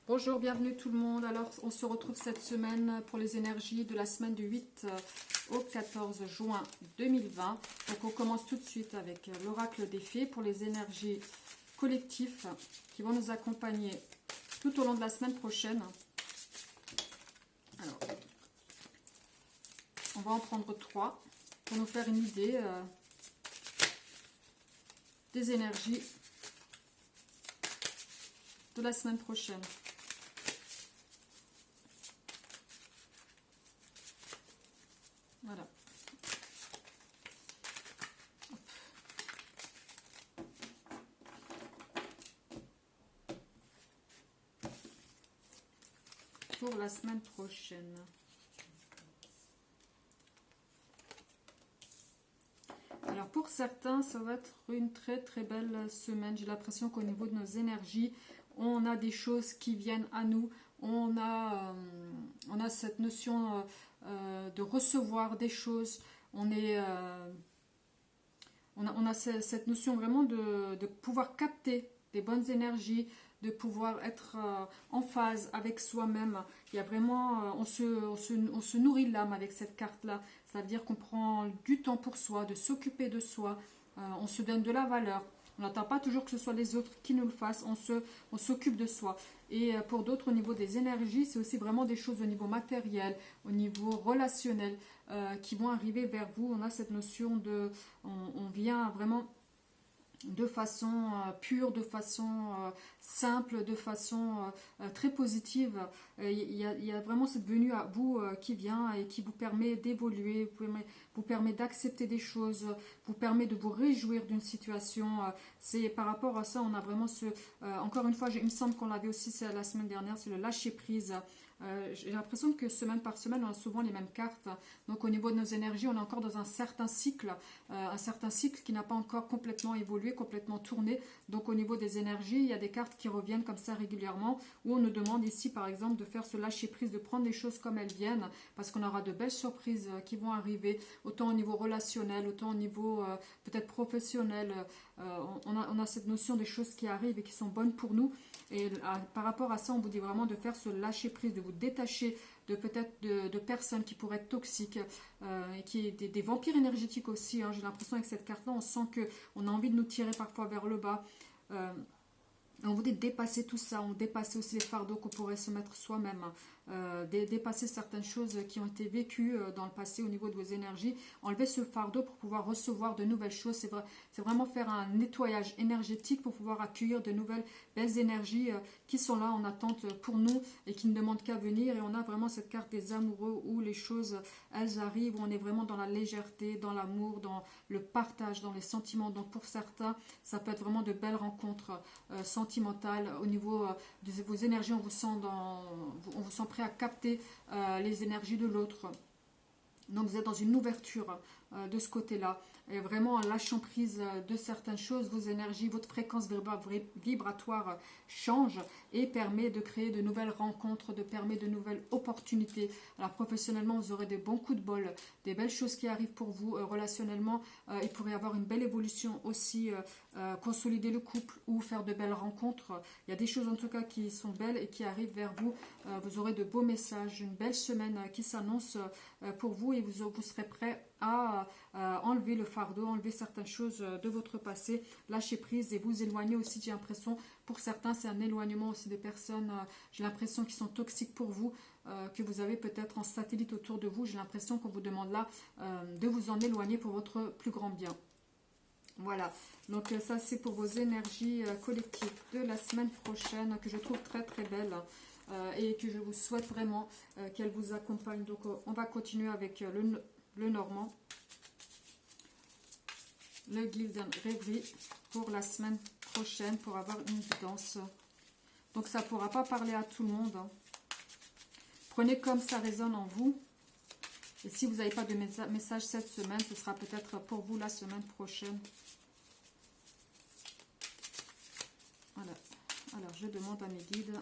Bonjour, bienvenue tout le monde. Alors, on se retrouve cette semaine pour les énergies de la semaine du 8 au 14 juin 2020. Donc, on commence tout de suite avec l'oracle des fées pour les énergies collectives qui vont nous accompagner tout au long de la semaine prochaine. Alors, on va en prendre 3 pour nous faire une idée des énergies de la semaine prochaine. Voilà. Hop. Pour la semaine prochaine. Alors pour certains, ça va être une très très belle semaine. J'ai l'impression qu'au niveau de nos énergies, on a des choses qui viennent à nous. On a cette notion de recevoir des choses. On a cette notion vraiment de pouvoir capter des bonnes énergies, de pouvoir être en phase avec soi-même. Il y a vraiment, on se nourrit l'âme avec cette carte-là. Ça veut dire qu'on prend du temps pour soi, de s'occuper de soi. On se donne de la valeur. On n'attend pas toujours que ce soit les autres qui nous le fassent. On s'occupe de soi. Et pour d'autres, au niveau des énergies, c'est aussi vraiment des choses au niveau matériel, au niveau relationnel, qui vont arriver vers vous. On a cette notion de... On vient vraiment de façon pure, de façon simple, de façon très positive. Il y a vraiment cette venue à bout qui vient et qui vous permet d'évoluer, vous permet d'accepter des choses, vous permet de vous réjouir d'une situation. C'est par rapport à ça, on a vraiment ce... encore une fois, il me semble qu'on l'avait aussi la semaine dernière, c'est le lâcher prise. J'ai l'impression que semaine par semaine, on a souvent les mêmes cartes. Donc au niveau de nos énergies, on est encore dans un certain cycle qui n'a pas encore complètement évolué, complètement tourné. Donc au niveau des énergies, il y a des cartes qui reviennent comme ça régulièrement, où on nous demande ici par exemple de faire ce lâcher prise, de prendre les choses comme elles viennent, parce qu'on aura de belles surprises qui vont arriver, autant au niveau relationnel, autant au niveau peut-être professionnel. On a cette notion des choses qui arrivent et qui sont bonnes pour nous. Et par rapport à ça, on vous dit vraiment de faire ce lâcher prise, de vous détacher de peut-être de personnes qui pourraient être toxiques, et qui des vampires énergétiques aussi. Hein. J'ai l'impression avec cette carte-là, on sent qu'on a envie de nous tirer parfois vers le bas. On vous dit de dépasser tout ça, on dépasse aussi les fardeaux qu'on pourrait se mettre soi-même, dépasser certaines choses qui ont été vécues dans le passé au niveau de vos énergies, enlever ce fardeau pour pouvoir recevoir de nouvelles choses. C'est vraiment faire un nettoyage énergétique pour pouvoir accueillir de nouvelles belles énergies qui sont là en attente pour nous et qui ne demandent qu'à venir. Et on a vraiment cette carte des amoureux où les choses, elles arrivent, où on est vraiment dans la légèreté, dans l'amour, dans le partage, dans les sentiments. Donc pour certains, ça peut être vraiment de belles rencontres sentimentales. Au niveau de vos énergies, on vous sent prêt à capter les énergies de l'autre. Donc vous êtes dans une ouverture de ce côté-là. Et vraiment en lâchant prise de certaines choses, vos énergies, votre fréquence vibratoire change et permet de créer de nouvelles rencontres, permet de nouvelles opportunités. Alors professionnellement, vous aurez des bons coups de bol, des belles choses qui arrivent pour vous. Relationnellement, il pourrait y avoir une belle évolution aussi, consolider le couple ou faire de belles rencontres. Il y a des choses en tout cas qui sont belles et qui arrivent vers vous. Vous aurez de beaux messages, une belle semaine qui s'annonce pour vous et vous serez prêt à enlever le fardeau, enlever certaines choses de votre passé, lâcher prise et vous éloigner aussi. J'ai l'impression, pour certains, c'est un éloignement aussi des personnes, j'ai l'impression qui sont toxiques pour vous, que vous avez peut-être en satellite autour de vous. J'ai l'impression qu'on vous demande là de vous en éloigner pour votre plus grand bien. Voilà, donc ça c'est pour vos énergies collectives de la semaine prochaine, que je trouve très très belle. Et que je vous souhaite vraiment qu'elle vous accompagne. Donc on va continuer avec le Normand, le Gildan Rêverie pour la semaine prochaine pour avoir une guidance. Donc ça ne pourra pas parler à tout le monde. Hein. Prenez comme ça résonne en vous. Et si vous n'avez pas de message cette semaine, ce sera peut-être pour vous la semaine prochaine. Voilà. Alors je demande à mes guides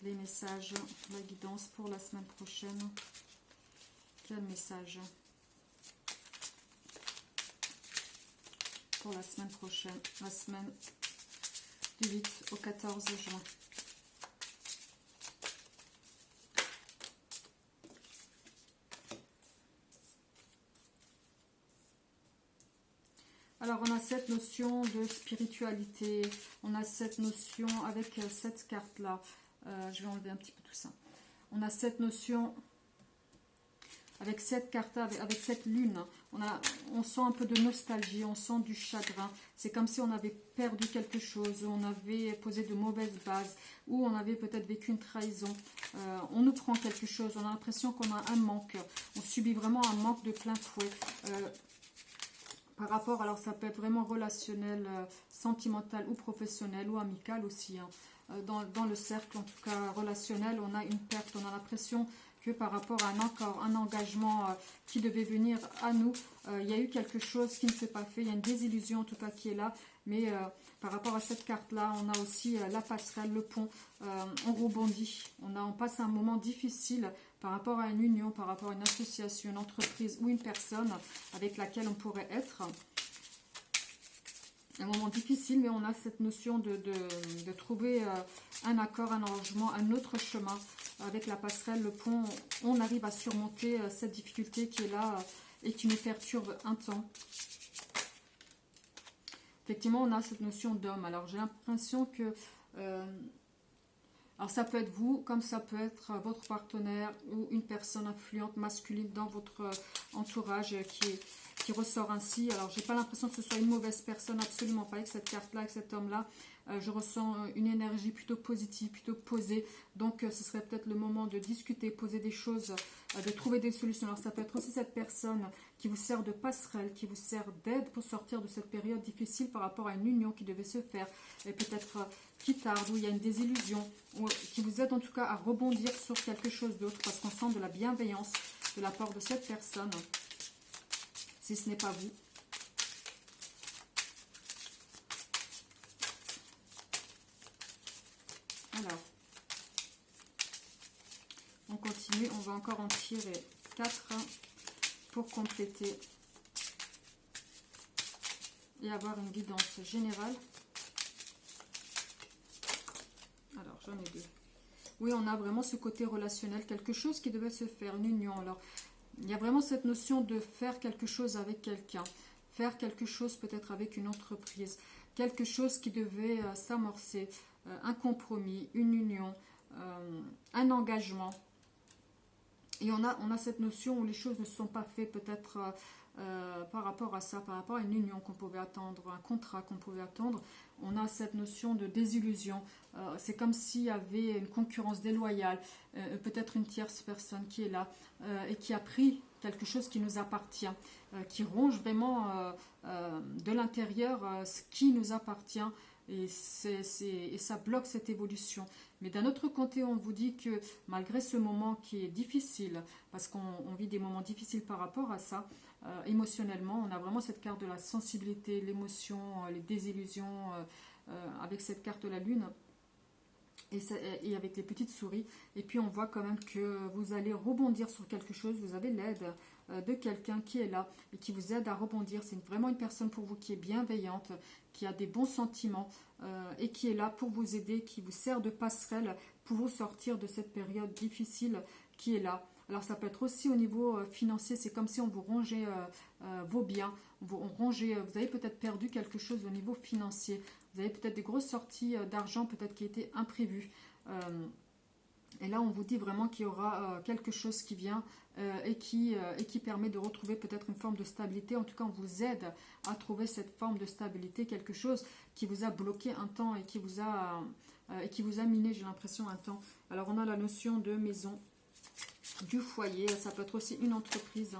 les messages, la guidance pour la semaine prochaine. Quel message pour la semaine prochaine, la semaine du 8 au 14 juin. Alors, on a cette notion de spiritualité, on a cette notion avec cette carte-là. Je vais enlever un petit peu tout ça. On a cette notion avec cette carte, avec cette lune. On sent un peu de nostalgie, on sent du chagrin. C'est comme si on avait perdu quelque chose, on avait posé de mauvaises bases, ou on avait peut-être vécu une trahison. On nous prend quelque chose, on a l'impression qu'on a un manque. On subit vraiment un manque de plein fouet. Par rapport, alors ça peut être vraiment relationnel, sentimental ou professionnel ou amical aussi. Hein. Dans le cercle, en tout cas relationnel, on a une perte. On a l'impression que par rapport à un engagement qui devait venir à nous, il y a eu quelque chose qui ne s'est pas fait. Il y a une désillusion en tout cas qui est là. Mais par rapport à cette carte-là, on a aussi la passerelle, le pont. On rebondit. On passe un moment difficile par rapport à une union, par rapport à une association, une entreprise ou une personne avec laquelle on pourrait être. Un moment difficile, mais on a cette notion de trouver un accord, un arrangement, un autre chemin. Avec la passerelle, le pont, on arrive à surmonter cette difficulté qui est là et qui nous perturbe un temps. Effectivement, on a cette notion d'homme. Alors, j'ai l'impression que... alors, ça peut être vous, comme ça peut être votre partenaire ou une personne influente masculine dans votre entourage qui ressort ainsi. Alors, j'ai pas l'impression que ce soit une mauvaise personne, absolument pas avec cette carte-là, avec cet homme-là. Je ressens une énergie plutôt positive, plutôt posée. Donc, ce serait peut-être le moment de discuter, poser des choses, de trouver des solutions. Alors, ça peut être aussi cette personne qui vous sert de passerelle, qui vous sert d'aide pour sortir de cette période difficile par rapport à une union qui devait se faire. Et peut-être qui tarde, où il y a une désillusion, ou qui vous aide en tout cas à rebondir sur quelque chose d'autre. Parce qu'on sent de la bienveillance de la part de cette personne, si ce n'est pas vous. Alors, on continue, on va encore en tirer 4 pour compléter et avoir une guidance générale. Alors, j'en ai 2. Oui, on a vraiment ce côté relationnel, quelque chose qui devait se faire, une union. Alors, il y a vraiment cette notion de faire quelque chose avec quelqu'un, faire quelque chose peut-être avec une entreprise, quelque chose qui devait s'amorcer, un compromis, une union, un engagement. Et on a cette notion où les choses ne se sont pas faites peut-être par rapport à ça, par rapport à une union qu'on pouvait attendre, un contrat qu'on pouvait attendre. On a cette notion de désillusion. C'est comme s'il y avait une concurrence déloyale, peut-être une tierce personne qui est là et qui a pris quelque chose qui nous appartient, qui ronge vraiment de l'intérieur ce qui nous appartient. Et ça bloque cette évolution. Mais d'un autre côté, on vous dit que malgré ce moment qui est difficile, parce qu'on vit des moments difficiles par rapport à ça, émotionnellement, on a vraiment cette carte de la sensibilité, l'émotion, les désillusions, avec cette carte de la lune, et avec les petites souris. Et puis on voit quand même que vous allez rebondir sur quelque chose, vous avez l'aide de quelqu'un qui est là et qui vous aide à rebondir. C'est vraiment une personne pour vous qui est bienveillante, qui a des bons sentiments et qui est là pour vous aider, qui vous sert de passerelle pour vous sortir de cette période difficile qui est là. Alors ça peut être aussi au niveau financier, c'est comme si on vous rongeait vos biens, vous avez peut-être perdu quelque chose au niveau financier, vous avez peut-être des grosses sorties d'argent peut-être qui étaient imprévues. Et là on vous dit vraiment qu'il y aura quelque chose qui vient et qui permet de retrouver peut-être une forme de stabilité. En tout cas on vous aide à trouver cette forme de stabilité, quelque chose qui vous a bloqué un temps et qui vous a miné, j'ai l'impression, un temps. Alors on a la notion de maison, du foyer, ça peut être aussi une entreprise.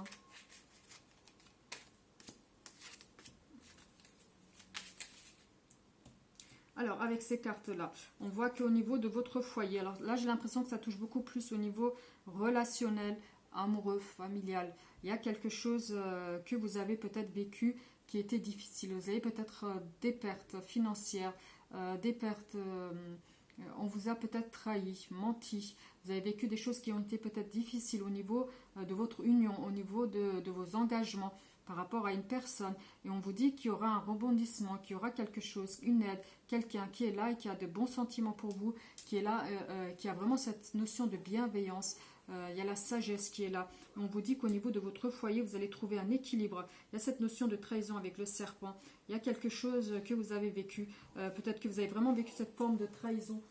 Alors, avec ces cartes-là, on voit qu'au niveau de votre foyer, alors là, j'ai l'impression que ça touche beaucoup plus au niveau relationnel, amoureux, familial. Il y a quelque chose que vous avez peut-être vécu qui était difficile. Vous avez peut-être des pertes financières, des pertes... on vous a peut-être trahi, menti. Vous avez vécu des choses qui ont été peut-être difficiles au niveau de votre union, au niveau de vos engagements. par rapport à une personne. Et on vous dit qu'il y aura un rebondissement, qu'il y aura quelque chose, une aide, quelqu'un qui est là et qui a de bons sentiments pour vous, qui est là, qui a vraiment cette notion de bienveillance. Il y a la sagesse qui est là. On vous dit qu'au niveau de votre foyer, vous allez trouver un équilibre. Il y a cette notion de trahison avec le serpent. Il y a quelque chose que vous avez vécu. Peut-être que vous avez vraiment vécu cette forme de trahison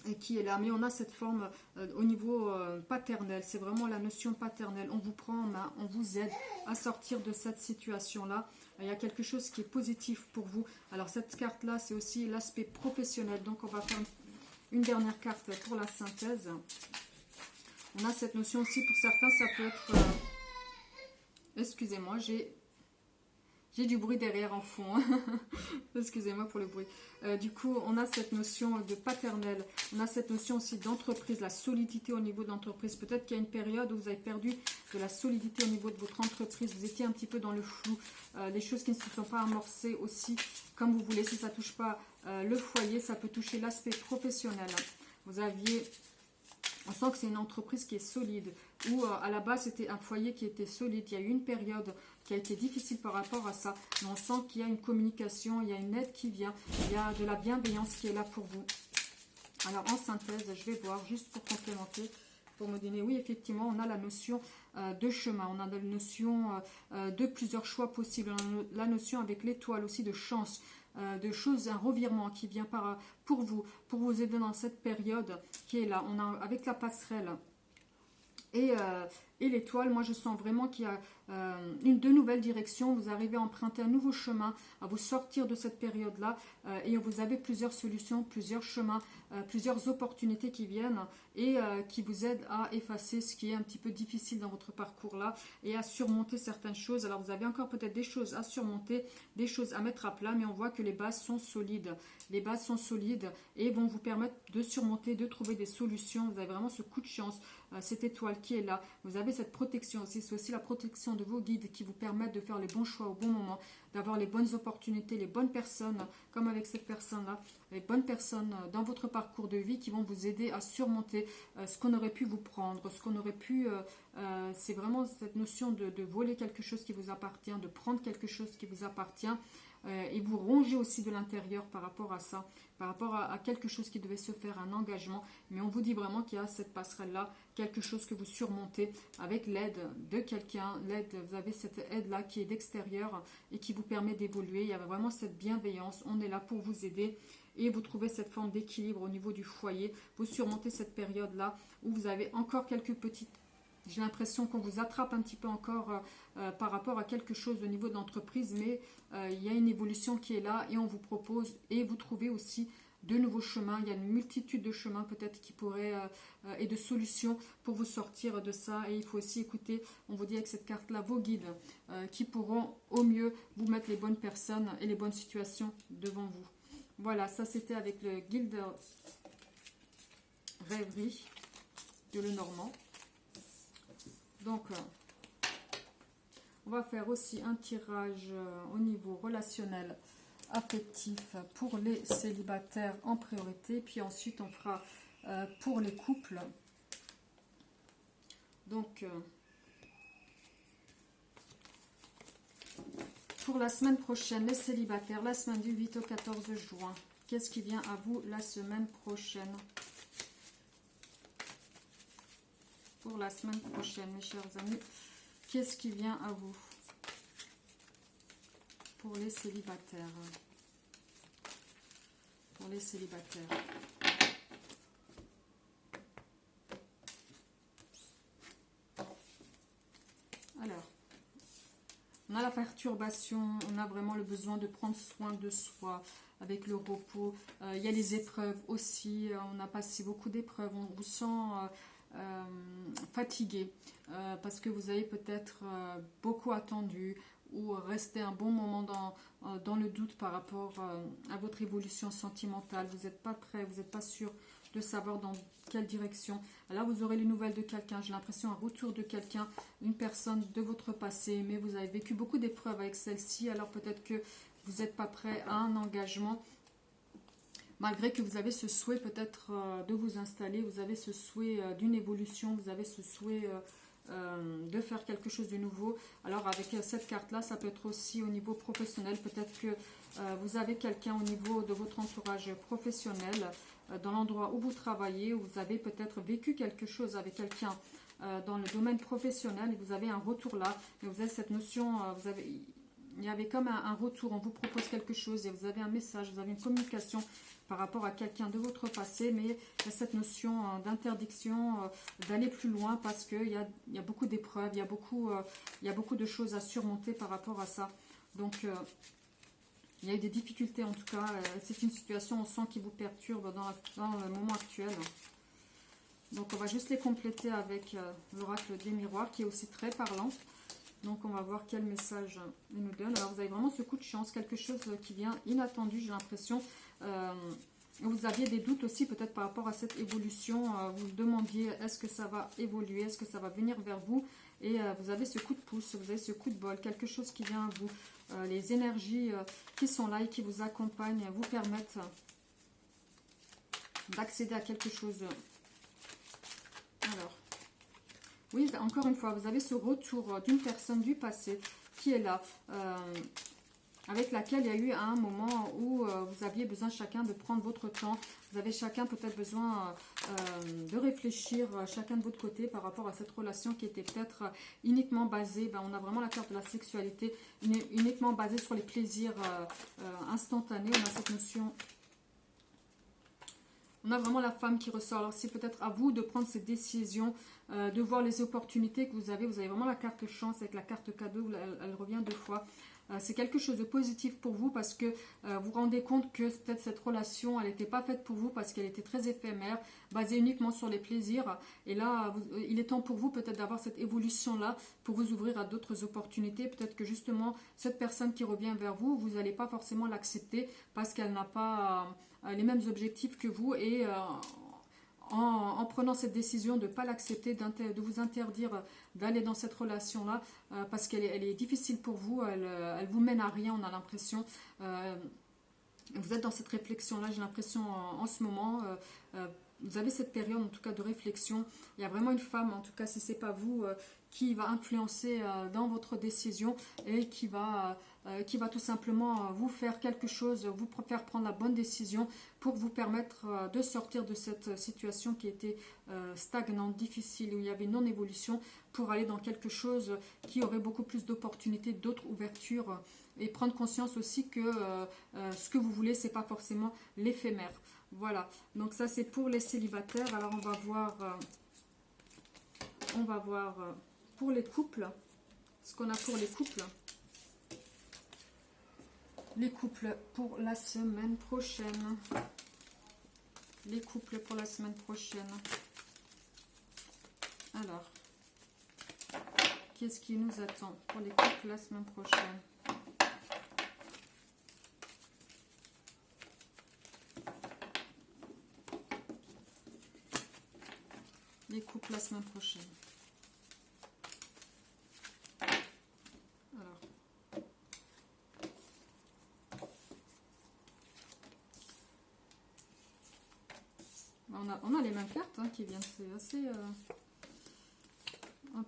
et qui est là. Mais on a cette forme au niveau paternel. C'est vraiment la notion paternelle. On vous prend en main, on vous aide à sortir de cette situation-là. Il y a quelque chose qui est positif pour vous. Alors cette carte-là, c'est aussi l'aspect professionnel. Donc on va faire une dernière carte pour la synthèse. On a cette notion aussi, pour certains, ça peut être... Excusez-moi, j'ai du bruit derrière en fond. Excusez-moi pour le bruit. Du coup, on a cette notion de paternel. On a cette notion aussi d'entreprise, la solidité au niveau de l'entreprise. Peut-être qu'il y a une période où vous avez perdu de la solidité au niveau de votre entreprise. Vous étiez un petit peu dans le flou. Les choses qui ne se sont pas amorcées aussi comme vous voulez. Si ça ne touche pas le foyer, ça peut toucher l'aspect professionnel. Vous aviez... On sent que c'est une entreprise qui est solide, ou à la base c'était un foyer qui était solide. Il y a eu une période qui a été difficile par rapport à ça, mais on sent qu'il y a une communication, il y a une aide qui vient, il y a de la bienveillance qui est là pour vous. Alors en synthèse, je vais voir juste pour complémenter, pour me donner, oui effectivement on a la notion de chemin, on a la notion de plusieurs choix possibles, on a la notion avec l'étoile aussi de chance, de choses, un revirement qui vient pour vous aider dans cette période qui est là. On a avec la passerelle et l'étoile, moi je sens vraiment qu'il y a de nouvelles directions. Vous arrivez à emprunter un nouveau chemin, à vous sortir de cette période-là, et vous avez plusieurs solutions, plusieurs chemins, plusieurs opportunités qui viennent et qui vous aident à effacer ce qui est un petit peu difficile dans votre parcours-là et à surmonter certaines choses. Alors vous avez encore peut-être des choses à surmonter, des choses à mettre à plat, mais on voit que les bases sont solides. Les bases sont solides et vont vous permettre de surmonter, de trouver des solutions. Vous avez vraiment ce coup de chance, cette étoile qui est là. Vous avez cette protection aussi, c'est aussi la protection de vos guides qui vous permettent de faire les bons choix au bon moment, d'avoir les bonnes opportunités, les bonnes personnes, comme avec cette personne-là, les bonnes personnes dans votre parcours de vie qui vont vous aider à surmonter ce qu'on aurait pu vous prendre, ce qu'on aurait pu... c'est vraiment cette notion de voler quelque chose qui vous appartient, de prendre quelque chose qui vous appartient, et vous ronger aussi de l'intérieur par rapport à ça, par rapport à quelque chose qui devait se faire, un engagement. Mais on vous dit vraiment qu'il y a cette passerelle-là, quelque chose que vous surmontez avec l'aide de quelqu'un. Vous avez cette aide-là qui est d'extérieur et qui vous permet d'évoluer. Il y a vraiment cette bienveillance. On est là pour vous aider. Et vous trouvez cette forme d'équilibre au niveau du foyer. Vous surmontez cette période-là où vous avez encore quelques petites... J'ai l'impression qu'on vous attrape un petit peu encore par rapport à quelque chose au niveau de l'entreprise, mais il y a une évolution qui est là et on vous propose et vous trouvez aussi de nouveaux chemins. Il y a une multitude de chemins peut-être qui pourraient et de solutions pour vous sortir de ça. Et il faut aussi écouter, on vous dit avec cette carte-là, vos guides qui pourront au mieux vous mettre les bonnes personnes et les bonnes situations devant vous. Voilà, ça c'était avec le guide rêverie de Lenormand. Donc, on va faire aussi un tirage au niveau relationnel, affectif pour les célibataires en priorité. Puis ensuite, on fera pour les couples. Donc, pour la semaine prochaine, les célibataires, la semaine du 8 au 14 juin. Qu'est-ce qui vient à vous la semaine prochaine ? Pour la semaine prochaine, mes chers amis, qu'est-ce qui vient à vous pour les célibataires? Pour les célibataires. Alors, on a la perturbation, on a vraiment le besoin de prendre soin de soi avec le repos. Il y a les épreuves aussi, on a passé beaucoup d'épreuves, on vous sent... fatigué parce que vous avez peut-être beaucoup attendu ou resté un bon moment dans le doute par rapport à votre évolution sentimentale. Vous n'êtes pas prêt, vous n'êtes pas sûr de savoir dans quelle direction. Là, vous aurez les nouvelles de quelqu'un. J'ai l'impression un retour de quelqu'un, une personne de votre passé, mais vous avez vécu beaucoup d'épreuves avec celle-ci. Alors peut-être que vous n'êtes pas prêt à un engagement. Malgré que vous avez ce souhait peut-être de vous installer, vous avez ce souhait d'une évolution, vous avez ce souhait de faire quelque chose de nouveau. Alors avec cette carte-là, ça peut être aussi au niveau professionnel. Peut-être que vous avez quelqu'un au niveau de votre entourage professionnel, dans l'endroit où vous travaillez, où vous avez peut-être vécu quelque chose avec quelqu'un dans le domaine professionnel et vous avez un retour là. Et vous avez cette notion, il y avait comme un retour, on vous propose quelque chose et vous avez un message, vous avez une communication par rapport à quelqu'un de votre passé, mais il y a cette notion d'interdiction, d'aller plus loin parce qu'il y a beaucoup d'épreuves, il y a beaucoup de choses à surmonter par rapport à ça. Donc, il y a eu des difficultés en tout cas. C'est une situation, on sent, qui vous perturbe dans le moment actuel. Donc, on va juste les compléter avec l'oracle des miroirs qui est aussi très parlant. Donc, on va voir quel message il nous donne. Alors, vous avez vraiment ce coup de chance, quelque chose qui vient inattendu, j'ai l'impression. Vous aviez des doutes aussi peut-être par rapport à cette évolution. Vous vous demandiez, est-ce que ça va évoluer, est-ce que ça va venir vers vous? Et vous avez ce coup de pouce, vous avez ce coup de bol, quelque chose qui vient à vous. Les énergies qui sont là et qui vous accompagnent vous permettent d'accéder à quelque chose. Alors, oui, encore une fois, vous avez ce retour d'une personne du passé qui est là, avec laquelle il y a eu un moment où vous aviez besoin chacun de prendre votre temps. Vous avez chacun peut-être besoin de réfléchir, chacun de votre côté, par rapport à cette relation qui était peut-être uniquement basée, on a vraiment la carte de la sexualité, uniquement basée sur les plaisirs instantanés. On a cette notion... On a vraiment la femme qui ressort. Alors, c'est peut-être à vous de prendre ces décisions, de voir les opportunités que vous avez. Vous avez vraiment la carte chance avec la carte cadeau, elle revient 2 fois. C'est quelque chose de positif pour vous parce que vous vous rendez compte que peut-être cette relation, elle n'était pas faite pour vous parce qu'elle était très éphémère, basée uniquement sur les plaisirs. Et là, il est temps pour vous peut-être d'avoir cette évolution-là pour vous ouvrir à d'autres opportunités. Peut-être que justement, cette personne qui revient vers vous, vous n'allez pas forcément l'accepter parce qu'elle n'a pas les mêmes objectifs que vous. Et en prenant cette décision de ne pas l'accepter, de vous interdire d'aller dans cette relation-là, parce qu'elle est difficile pour vous, elle vous mène à rien, on a l'impression. Vous êtes dans cette réflexion-là, j'ai l'impression en ce moment. Vous avez cette période en tout cas de réflexion. Il y a vraiment une femme, en tout cas si ce n'est pas vous, qui va influencer dans votre décision et qui va tout simplement vous faire quelque chose, vous faire prendre la bonne décision pour vous permettre de sortir de cette situation qui était stagnante, difficile, où il y avait une non-évolution, pour aller dans quelque chose qui aurait beaucoup plus d'opportunités, d'autres ouvertures, et prendre conscience aussi que ce que vous voulez, c'est pas forcément l'éphémère. Voilà, donc ça c'est pour les célibataires. Alors on va voir pour les couples, ce qu'on a pour les couples. Les couples pour la semaine prochaine. Les couples pour la semaine prochaine. Alors, qu'est-ce qui nous attend pour les couples la semaine prochaine? Les couples la semaine prochaine. Alors. On a les mêmes cartes qui viennent, c'est assez... Hop.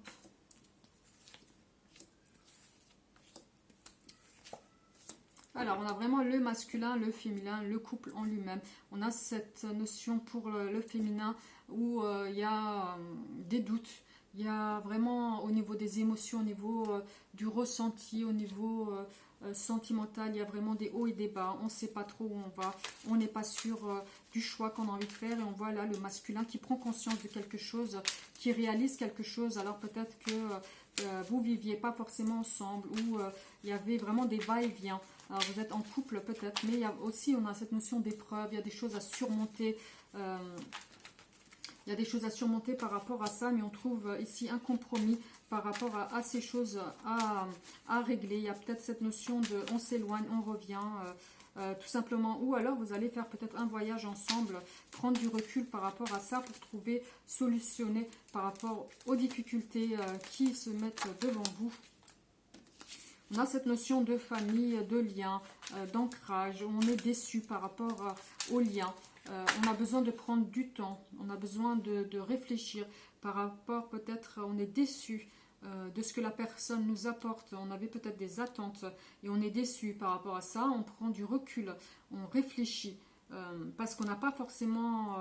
Alors, on a vraiment le masculin, le féminin, le couple en lui-même. On a cette notion pour le féminin où il y a des doutes. Il y a vraiment au niveau des émotions, au niveau du ressenti, au niveau sentimental, il y a vraiment des hauts et des bas. On ne sait pas trop où on va. On n'est pas sûr du choix qu'on a envie de faire. Et on voit là le masculin qui prend conscience de quelque chose, qui réalise quelque chose. Alors peut-être que vous ne viviez pas forcément ensemble, ou il y avait vraiment des va-et-vient. Alors vous êtes en couple peut-être, mais il y a aussi, on a cette notion d'épreuve, il y a des choses à surmonter. Il y a des choses à surmonter par rapport à ça, mais on trouve ici un compromis par rapport à ces choses à régler. Il y a peut-être cette notion de on s'éloigne, on revient, tout simplement. Ou alors vous allez faire peut-être un voyage ensemble, prendre du recul par rapport à ça pour trouver, solutionner par rapport aux difficultés qui se mettent devant vous. On a cette notion de famille, de lien, d'ancrage. On est déçu par rapport aux liens. on a besoin de prendre du temps, on a besoin de réfléchir par rapport, peut-être on est déçu de ce que la personne nous apporte, on avait peut-être des attentes et on est déçu par rapport à ça, on prend du recul, on réfléchit. Parce qu'on n'a pas forcément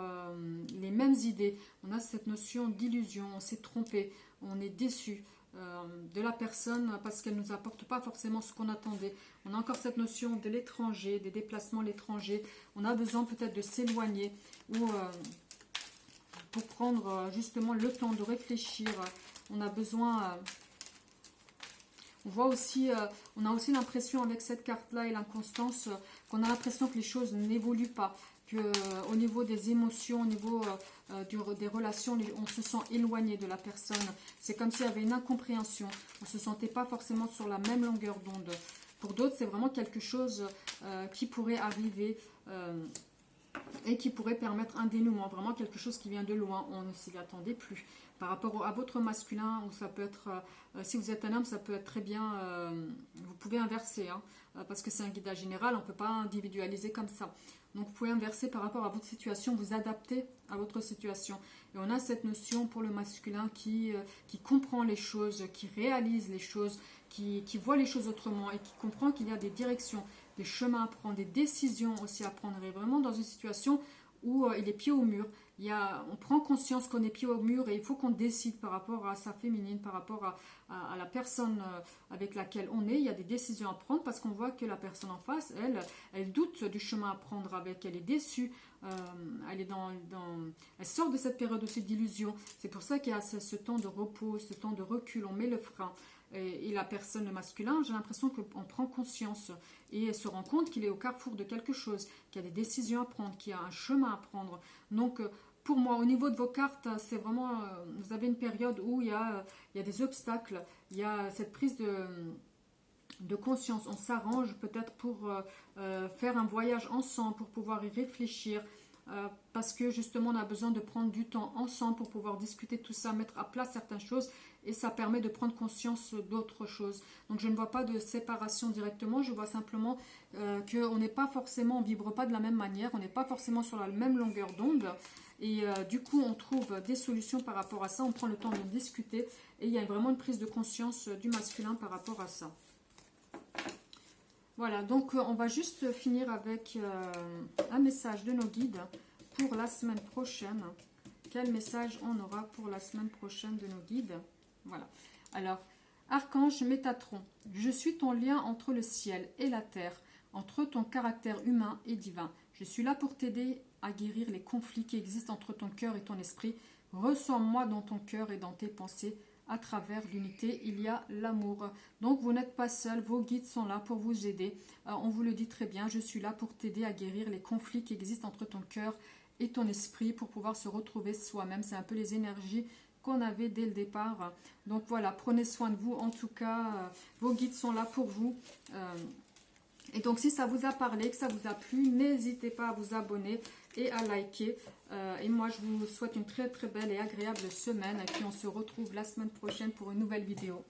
les mêmes idées, on a cette notion d'illusion, on s'est trompé, on est déçu de la personne parce qu'elle ne nous apporte pas forcément ce qu'on attendait. On a encore cette notion de l'étranger, des déplacements à l'étranger, on a besoin peut-être de s'éloigner ou pour prendre justement le temps de réfléchir, on a besoin... On voit aussi, on a aussi l'impression avec cette carte-là et l'inconstance qu'on a l'impression que les choses n'évoluent pas, qu'au niveau des émotions, au niveau des relations, on se sent éloigné de la personne. C'est comme s'il y avait une incompréhension. On ne se sentait pas forcément sur la même longueur d'onde. Pour d'autres, c'est vraiment quelque chose qui pourrait arriver et qui pourrait permettre un dénouement. Vraiment quelque chose qui vient de loin, on ne s'y attendait plus. Par rapport à votre masculin, ou ça peut être, si vous êtes un homme, ça peut être très bien, vous pouvez inverser, hein, parce que c'est un guidage général, on ne peut pas individualiser comme ça. Donc vous pouvez inverser par rapport à votre situation, vous adapter à votre situation. Et on a cette notion pour le masculin qui comprend les choses, qui réalise les choses, qui voit les choses autrement et qui comprend qu'il y a des directions, des chemins à prendre, des décisions aussi à prendre. Et vraiment dans une situation où il est pied au mur. On prend conscience qu'on est pied au mur et il faut qu'on décide par rapport à sa féminine, par rapport à la personne avec laquelle on est. Il y a des décisions à prendre parce qu'on voit que la personne en face, elle doute du chemin à prendre avec, elle est déçue, elle sort de cette période aussi d'illusion. C'est pour ça qu'il y a ce temps de repos, ce temps de recul, on met le frein. Et la personne, le masculin, j'ai l'impression qu'on prend conscience et se rend compte qu'il est au carrefour de quelque chose, qu'il y a des décisions à prendre, qu'il y a un chemin à prendre. Donc, pour moi, au niveau de vos cartes, c'est vraiment, vous avez une période où il y a des obstacles, il y a cette prise de conscience. On s'arrange peut-être pour faire un voyage ensemble, pour pouvoir y réfléchir, parce que justement, on a besoin de prendre du temps ensemble pour pouvoir discuter de tout ça, mettre à plat certaines choses, et ça permet de prendre conscience d'autres choses. Donc je ne vois pas de séparation directement, je vois simplement qu'on n'est pas forcément, on ne vibre pas de la même manière, on n'est pas forcément sur la même longueur d'onde, et du coup on trouve des solutions par rapport à ça, on prend le temps de discuter, et il y a vraiment une prise de conscience du masculin par rapport à ça. Voilà, donc on va juste finir avec un message de nos guides pour la semaine prochaine. Quel message on aura pour la semaine prochaine de nos guides? Voilà. Alors, Archange Métatron, je suis ton lien entre le ciel et la terre, entre ton caractère humain et divin. Je suis là pour t'aider à guérir les conflits qui existent entre ton cœur et ton esprit. Ressens-moi dans ton cœur et dans tes pensées. À travers l'unité, il y a l'amour. Donc, vous n'êtes pas seul, vos guides sont là pour vous aider. On vous le dit très bien, je suis là pour t'aider à guérir les conflits qui existent entre ton cœur et ton esprit pour pouvoir se retrouver soi-même. C'est un peu les énergies qu'on avait dès le départ. Donc voilà, prenez soin de vous. En tout cas, vos guides sont là pour vous. Et donc si ça vous a parlé, que ça vous a plu, n'hésitez pas à vous abonner et à liker. Et moi, je vous souhaite une très très belle et agréable semaine. Et puis on se retrouve la semaine prochaine pour une nouvelle vidéo.